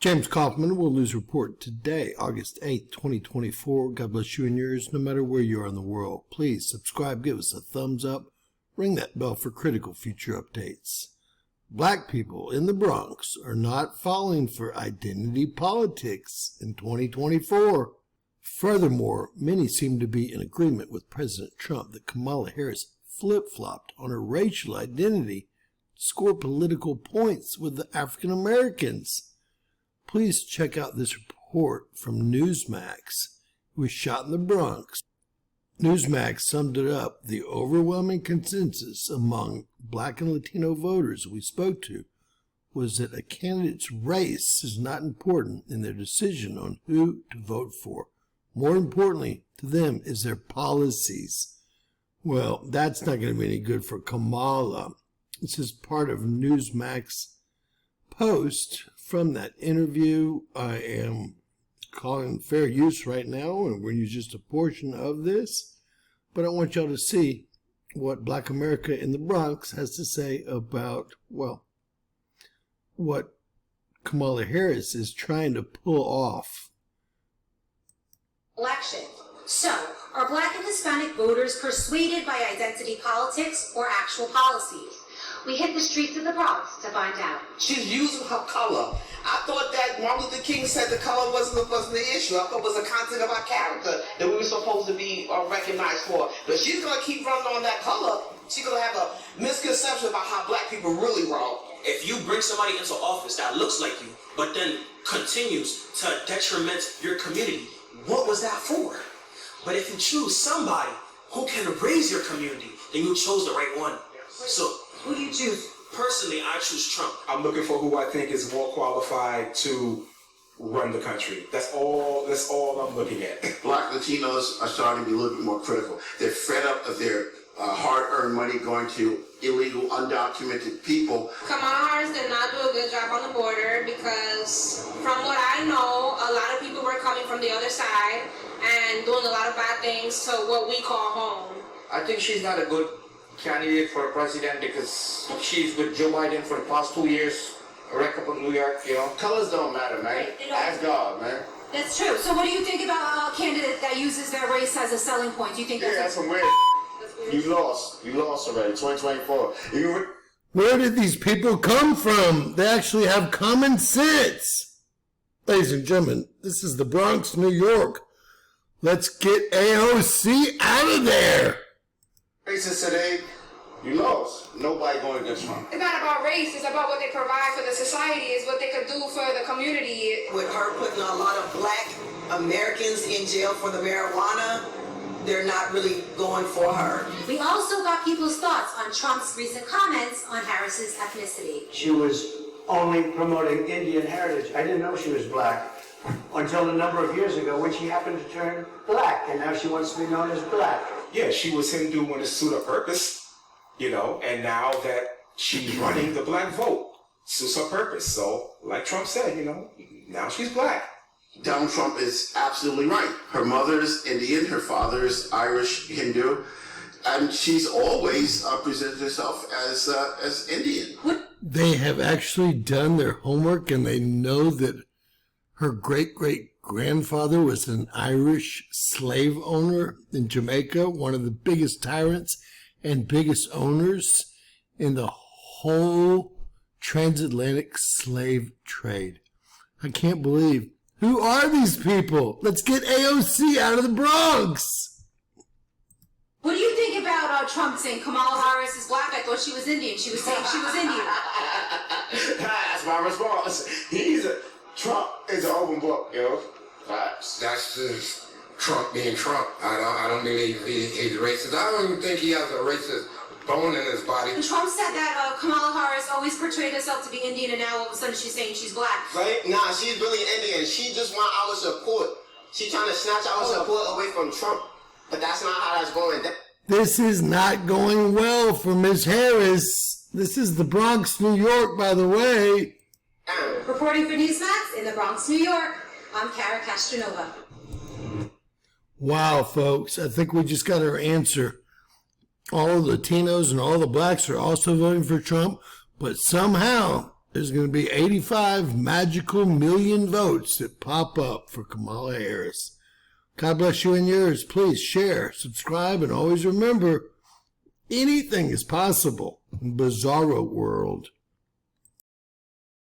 James Kaufman, World News Report today, August 8th, 2024. God bless you and yours, no matter where you are in the world. Please subscribe, give us a thumbs up, ring that bell for critical future updates. Black people in the Bronx are not falling for identity politics in 2024. Furthermore, many seem to be in agreement with President Trump that Kamala Harris flip-flopped on her racial identity to score political points with the African Americans. Please check out this report from Newsmax. It was shot in the Bronx. Newsmax summed it up. The overwhelming consensus among Black and Latino voters we spoke to was that a candidate's race is not important in their decision on who to vote for. More importantly to them is their policies. Well, that's not going to be any good for Kamala. This is part of Newsmax post from that interview. I am calling fair use right now, and we're going to use just a portion of this. But I want y'all to see what Black America in the Bronx has to say about, well, what Kamala Harris is trying to pull off. Election. So, are Black and Hispanic voters persuaded by identity politics or actual policies? We hit the streets of the Bronx to find out. She's using her color. I thought that Martin Luther King said the color wasn't the issue. I thought it was the content of our character that we were supposed to be recognized for. But she's going to keep running on that color. She's going to have a misconception about how Black people really roll. If you bring somebody into office that looks like you, but then continues to detriment your community, what was that for? But if you choose somebody who can raise your community, then you chose the right one. So, who do you choose? Personally, I choose Trump. I'm looking for who I think is more qualified to run the country. That's all I'm looking at. Black Latinos are starting to be a little bit more critical. They're fed up of their hard-earned money going to illegal, undocumented people. Kamala Harris did not do a good job on the border because, from what I know, a lot of people were coming from the other side and doing a lot of bad things to what we call home. I think she's not a good candidate for president because she's with Joe Biden for the past 2 years, a wreck up in New York, you know. Colors don't matter, man. Ask God, man. That's true. So what do you think about a candidate that uses their race as a selling point? Do you think that's some weird? You lost already, 2024. Where did these people come from? They actually have common sense. Ladies and gentlemen, this is the Bronx, New York. Let's get AOC out of there. Racist today, you lost. Nobody going against Trump. It's not about race, it's about what they provide for the society, it's what they could do for the community. With her putting a lot of Black Americans in jail for the marijuana, they're not really going for her. We also got people's thoughts on Trump's recent comments on Harris's ethnicity. She was only promoting Indian heritage. I didn't know she was Black until a number of years ago when she happened to turn Black, and now she wants to be known as Black. Yeah, she was Hindu when it suited her purpose, you know, and now that she's running the Black vote, suits her purpose. So, like Trump said, you know, now she's Black. Donald Trump is absolutely right. Her mother is Indian, her father is Irish Hindu, and she's always presented herself as Indian. They have actually done their homework, and they know that her great-great-grandfather was an Irish slave owner in Jamaica, one of the biggest tyrants and biggest owners in the whole transatlantic slave trade. I can't believe. Who are these people? Let's get AOC out of the Bronx. What do you think about Trump saying Kamala Harris is Black? I thought she was Indian. She was saying she was Indian. That's my response. Trump is an open book, yo. Facts. That's just Trump being Trump. I don't think he's racist. I don't even think he has a racist bone in his body. Trump said that Kamala Harris always portrayed herself to be Indian, and now all of a sudden she's saying she's Black. Right? Nah, she's really Indian. She just want our support. She's trying to snatch our support away from Trump. But that's not how that's going. This is not going well for Ms. Harris. This is the Bronx, New York, by the way. Reporting for Newsmax in the Bronx, New York, I'm Kara Castronova. Wow, folks, I think we just got our answer. All the Latinos and all the Blacks are also voting for Trump, but somehow there's going to be 85 magical million votes that pop up for Kamala Harris. God bless you and yours. Please share, subscribe, and always remember, anything is possible in Bizarro World.